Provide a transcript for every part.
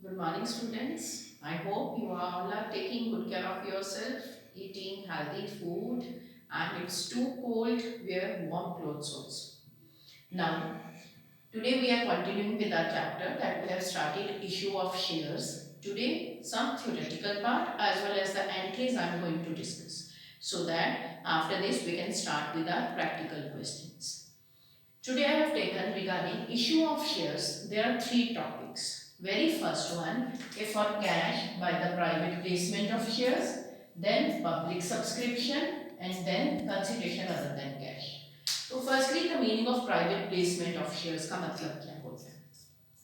Good morning, students. I hope you all are taking good care of yourself, eating healthy food, and it's too cold, wear warm clothes also. Now, today we are continuing with our chapter that we have started issue of shares. Today, some theoretical part as well as the entries I am going to discuss. So that after this we can start with our practical questions. Today I have taken regarding issue of shares. There are three topics. Very first one, if for cash by the private placement of shares, then public subscription, and then consideration other than cash. So firstly, the meaning of private placement of shares का मतलब क्या होता है?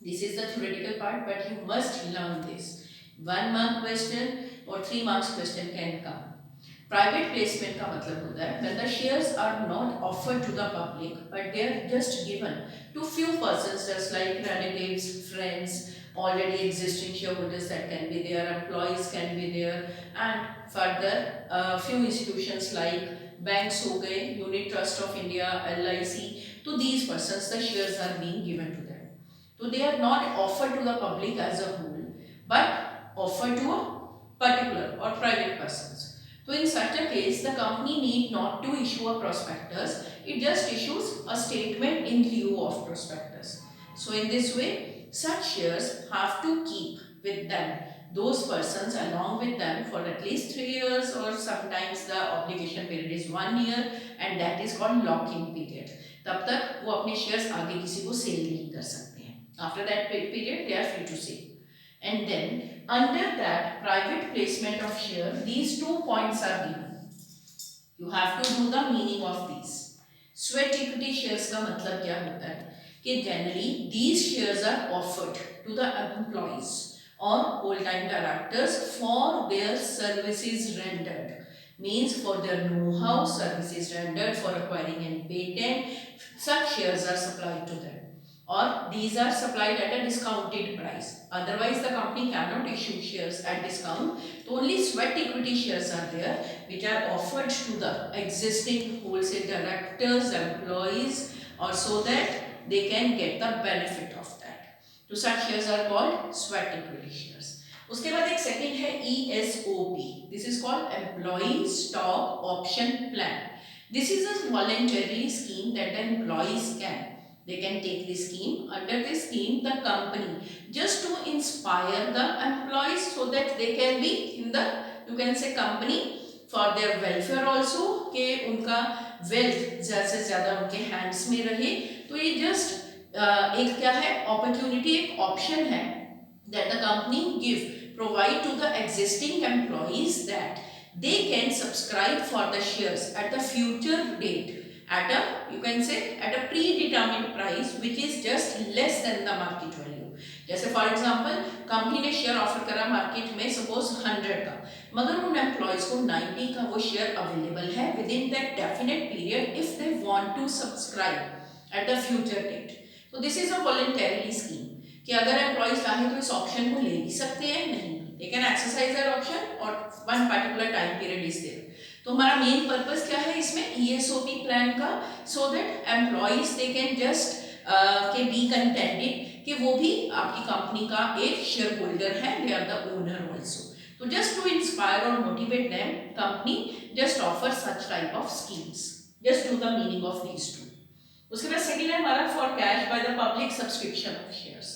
This is the theoretical part, but you must learn this. 1 mark question or 3 marks question can come. Private placement का मतलब होता है when the shares are not offered to the public but they are just given to few persons just like relatives, friends, already existing shareholders that can be there, employees can be there, and further few institutions like banks हो गए, unit trust of India, LIC, to these persons the shares are being given to them. So they are not offered to the public as a whole but offered to a particular or private persons. So in such a case, the company need not to issue a prospectus, it just issues a statement in lieu of prospectus. So in this way, such shares have to keep with them those persons along with them for at least 3 years, or sometimes the obligation period is 1 year, and that is called lock-in period. तब तक वो अपने shares आगे किसी को sell नहीं कर सकते हैं. After that period, they are free to sell. And then under that private placement of share, these 2 points are given. You have to do the meaning of these. Sweat equity shares का मतलब क्या होता है कि generally these shares are offered to the employees or full-time directors for their services rendered. Means for their know-how, services rendered for acquiring any patent, such shares are supplied to them, or these are supplied at a discounted price. Otherwise, the company cannot issue shares at discount. So only sweat equity shares are there, which are offered to the existing wholesale directors, employees, or so that they can get the benefit of that. So such shares are called sweat equity shares. उसके बाद एक second है ESOP. This is called Employee Stock Option Plan. This is a voluntary scheme that the employees they can take this scheme. Under this scheme, the company, just to inspire the employees so that they can be in the, you can say, company for their welfare also, कि उनका wealth ज़्यादा से ज़्यादा उनके hands में रहे. तो ये just एक क्या है, opportunity, एक option है that the company provide to the existing employees that they can subscribe for the shares at the future date at a, you can say, at a predetermined price which is just less than the market value. जैसे for example company ने share offer करा market में suppose 100 का, मगर उन employees को 90 का वो शेयर अवेलेबल है within that definite period if they want to subscribe at the future date. तो this is a voluntary scheme कि अगर एम्प्लॉयज चाहे तो इस ऑप्शन को ले भी सकते हैं, नहीं they can exercise that option और one particular time period is there. तो हमारा मेन पर्पस क्या है इसमें ESOP प्लान का, so that employees they can just के बी कंटेंटेड कि वो भी आपकी कंपनी का एक शेयर होल्डर है, they are the owner also. तो जस्ट टू इंस्पायर और motivate them, company just offer such type of schemes. Just do the meaning of these two. उसके बाद सेकेंड है हमारा for cash by the public subscription of shares.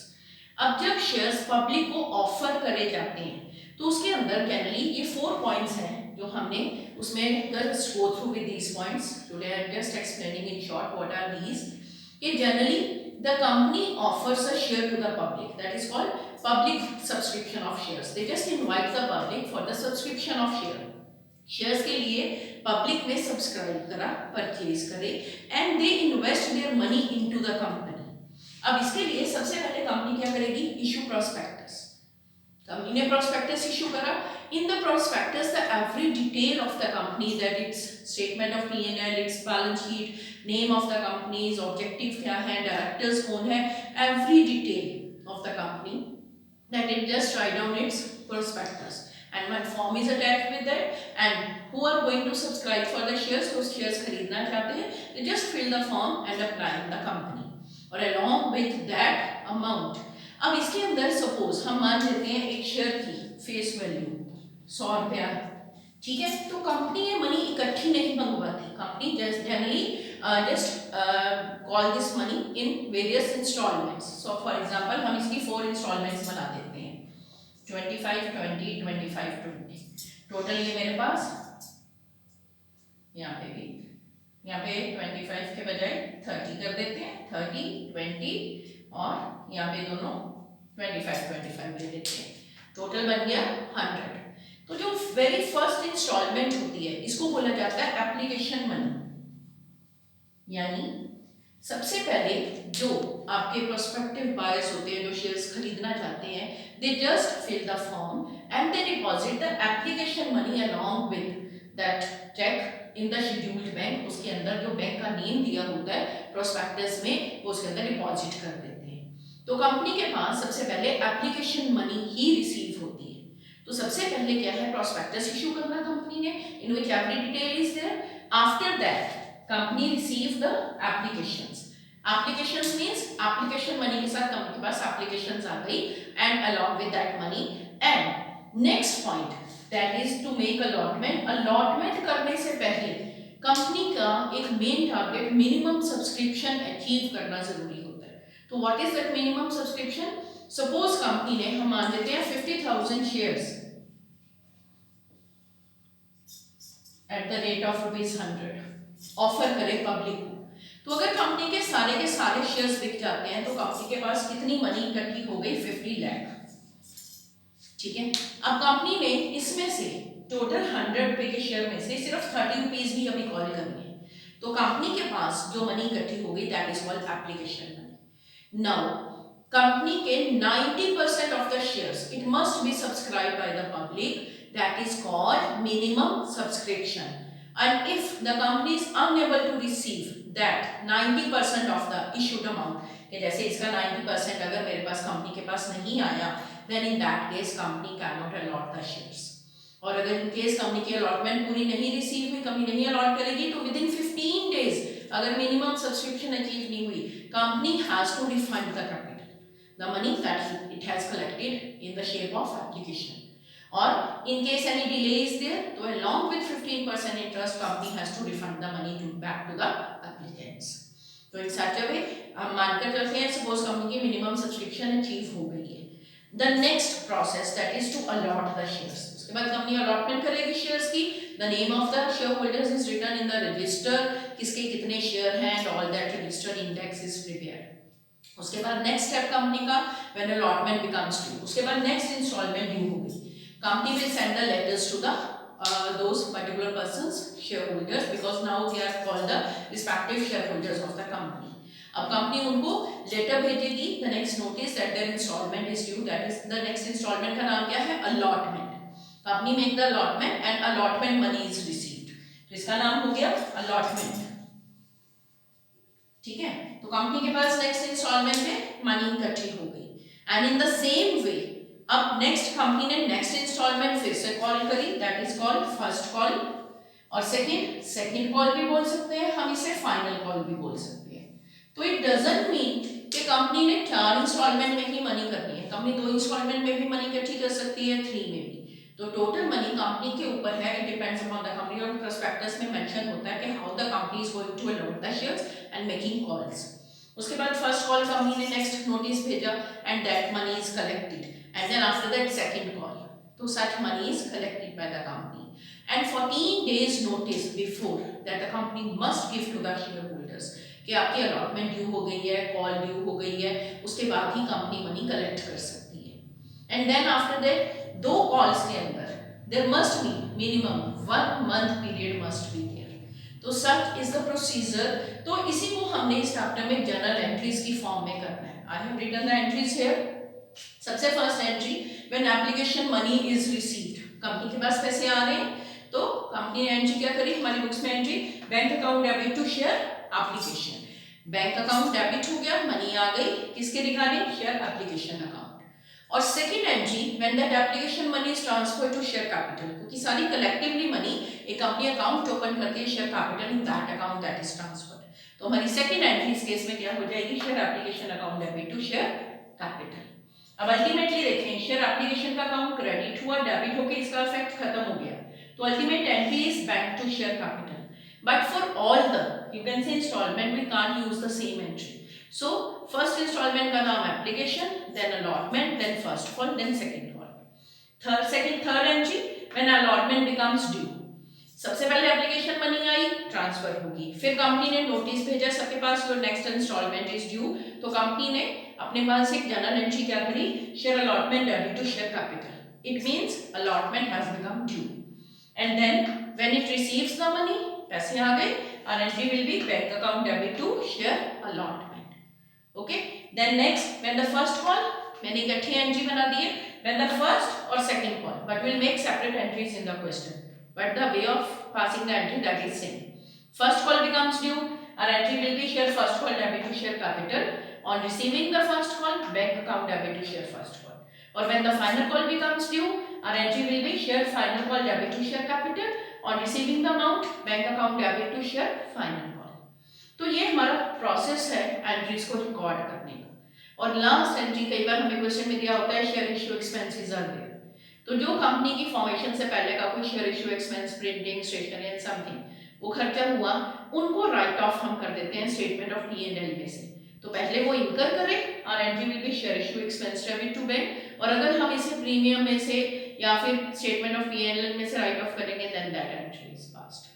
अब जब shares public को offer करे जाते हैं तो उसके अंदर जनरली ये 4 पॉइंट्स हैं जो हमने उसमें just go through with these points. Today I am just explaining in short what are these. कि generally the company offers a share to the public, that is called public subscription of shares. They just invite the public for the subscription of shares के लिए public में subscribe करा, purchase करे, and they invest their money into the company. अब इसके लिए सबसे पहले कंपनी क्या करेगी, इशू प्रोस्पेक्टस. कंपनी ने प्रोस्पेक्टस इशू करा. In the prospectus the every detail of the company, that it's statement of P&L, it's balance sheet, name of the companies, objective क्या है, डायरेक्टर्स कौन है, every detail of the company, that it just write down its prospectus, and one form is attached with that, and who are going to subscribe for the shares, तो shares खरीदना चाहते हैं, they just fill the form and apply in the company, or along with that amount अब इसके अंदर suppose हम मान लेते हैं एक शेयर की फेस वैल्यू 100 रुपया है, ठीक है। तो कंपनी ये मनी इकट्ठी नहीं मंगवाती, company generally just call this money in various instalments. So for example हम इसकी 4 इंस्टॉलमेंट्स बना देते हैं, 25 20 25 20। टोटल ये मेरे पास यहाँ पे भी, यहाँ पे 25 के बजाय 30 कर देते हैं, 30 20 और यहाँ पे दोनों 25 25 दे देते हैं, टोटल बन गया 100। तो जो वेरी फर्स्ट इंस्टॉलमेंट होती है इसको बोला जाता है एप्लीकेशन मनी, यानी सबसे पहले जो आपके प्रोस्पेक्टिव बायर्स होते हैं जो शेयर्स खरीदना चाहते हैं, they just fill the form and they deposit the application money along with that cheque in the scheduled bank. उसके अंदर जो बैंक का नेम दिया होता है प्रोस्पेक्टस में, वो उसके अंदर डिपॉजिट कर देते हैं। तो कंपनी के पास सबसे पहले एप्लीकेशन मनी ही रिसीव होती है। तो सबसे पहले क्या है, प्रोस्पेक्टस इशू करना कंपनी ने, in which every detail is there. After that company receive the applications. Applications means application money के साथ कंपनी के पास एप्लीकेशंस आ गई and along with that money. And next point that is to make allotment. Allotment करने से पहले company का एक main target minimum subscription achieve करना जरूरी होता है। तो what is that minimum subscription? Suppose company ने, हम मान लेते हैं 50,000 shares at the rate of ₹100 offer करे पब्लिक को। तो अगर कंपनी के सारे शेयर्स बिक जाते हैं तो कंपनी के पास कितनी मनी इकट्ठी हो गई? 50 लाख, ठीक है। अब कंपनी ने इसमें से टोटल 100 रुपए के शेयर में से सिर्फ 30 रुपीज भी अभी कॉल करनी है, तो कंपनी के पास जो मनी इकट्ठी हो गई that is called application money. Now company के 90% of the shares it must be subscribe bye the public, that is called minimum subscription. And if the company is unable to receive that 90% of the issued amount, कि जैसे इसका 90% अगर मेरे पास company के पास नहीं आया, then in that case company cannot allot the shares. और अगर इन केस कंपनी की अलॉटमेंट पूरी नहीं रिसीव हुई, कंपनी नहीं अलॉट करेगी, तो विद इन 15 days अगर मिनिमम सब्सक्रिप्शन अचीव नहीं हुई, company has to refund the capital, the money that it has collected in the shape of application. Or in case any delay is there, so along with 15% interest, company has to refund the money back to the applicants. तो in such a way हम मानकर चलते हैं suppose company की minimum subscription achieve हो गई है, the next process that is to allot the shares. उसके बाद company allotment करेगी shares की, the name of the shareholders is written in the register, किसके कितने share हैं and all that register index is prepared. उसके बाद next step company का when allotment becomes due, उसके बाद next installment due होगी, company will send the letters to the those particular persons shareholders, because now they are called the respective shareholders of the company. अब company उनको letter भेजेगी, the next notice that their installment is due, that is the next installment का नाम क्या है? allotment. company make the allotment and allotment money is received, तो इसका नाम हो गया allotment, ठीक है। तो कंपनी के पास नेक्स्ट इंस्टॉलमेंट में मनी इकट्ठी हो गई and in the same way अब नेक्स्ट कंपनी ने नेक्स्ट इंस्टॉलमेंट फिर से कॉल करी, that is called first call, और सेकंड कॉल भी बोल सकते हैं हम, इसे फाइनल कॉल भी बोल सकते हैं। तो इट डजंट मीन कि कंपनी ने 4 इंस्टॉलमेंट में ही मनी करनी है, कंपनी 2 इंस्टॉलमेंट में भी मनी इकट्ठी कर सकती है, 3 में भी। तो टोटल मनी कंपनी के ऊपर है, it depends upon the company, और प्रोस्पेक्टस में मेंशन होता है कि how the company is going to allot the shares and making calls. उसके बाद फर्स्ट कॉल कंपनी ने नेक्स्ट नोटिस भेजा and that money is collected, and then after that second call, so such money is collected by the company and 14 days notice before that the company must give to the shareholders कि आपकी allotment due हो गई है, call due हो गई है, उसके बाद ही कंपनी मनी कलेक्ट कर सकती है। And then after that 2 calls के अंदर there must be minimum 1 month period must be there, तो सच इज द प्रोसीजर। तो इसी को हमने इस चैप्टर में जर्नल एंट्रीज की फॉर्म में करना है। I have written the entries here. सबसे first entry when application money is received, company के पास पैसे आ रहे हैं, तो कंपनी ने एंट्री क्या करी, हमारी बुक्स में entry bank account debit to share application, bank account debit हो गया, मनी आ गई, किसके रिगार्डिंग? Share application account. और second entry when that application money is transferred to share capital, क्योंकि सारी कलेक्टिवली मनी एक कंपनी अकाउंट ओपन करके share capital in that account that is transferred, तो हमारी सेकंड एंट्री इस केस में क्या हो जाएगी? Share application account debit to share capital. अब अल्टीमेटली देखें शेयर एप्लीकेशन का अकाउंट क्रेडिट हुआ, डेबिट होके इसका इफेक्ट खत्म हो गया, तो ultimate entry is bank to share capital. But for all the, you can say installment, we can't use the same entry. So first installment का नाम application, then allotment, then first call, then second call. Third entry when allotment becomes due. सबसे पहले application money I, transfer होगी, फिर company ने notice भेजा सबके पास your next instalment is due, तो कंपनी ने अपने पास एक जनरल एंट्री क्या करी, share allotment debit to share capital. It means allotment has become due. And then when it receives the money, पैसे आ गए, और entry will be bank account debit to share allotment. Okay, then next when the first call, मैंने इकट्ठी entry बना दी है, when the first और second call, but will make separate entries in the question, but the way of passing the entry that is same. First call becomes due, our entry will be share first call debit to share capital. On receiving the first call, bank account debit to share first call. Or when the final call becomes due, our entry will be share final call debit to share capital. On receiving the amount, bank account debit to share final call. तो ये हमारा process है entries को record करने का. और last entry कई बार हमें क्वेश्चन में दिया होता है share issue expenses are there. तो जो कंपनी की फॉर्मेशन से पहले का कोई share issue expense, printing, stationery and something, वो खर्चा हुआ, उनको राइट ऑफ हम कर देते हैं स्टेटमेंट ऑफ P&L में से. तो पहले वो इनकर करें और entry will be share issue expense debit to bank, और अगर हम इसे प्रीमियम में से या फिर स्टेटमेंट ऑफ P&L में से राइट ऑफ करेंगे then that entry is passed.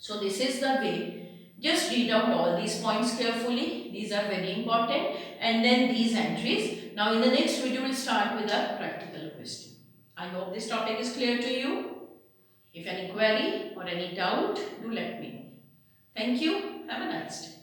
So this is the way. Just read out all these points carefully. These are very important. And then these entries. Now in the next video, we'll start with a practical question. I hope this topic is clear to you. If any query or any doubt, do let me know. Thank you. Have a nice day.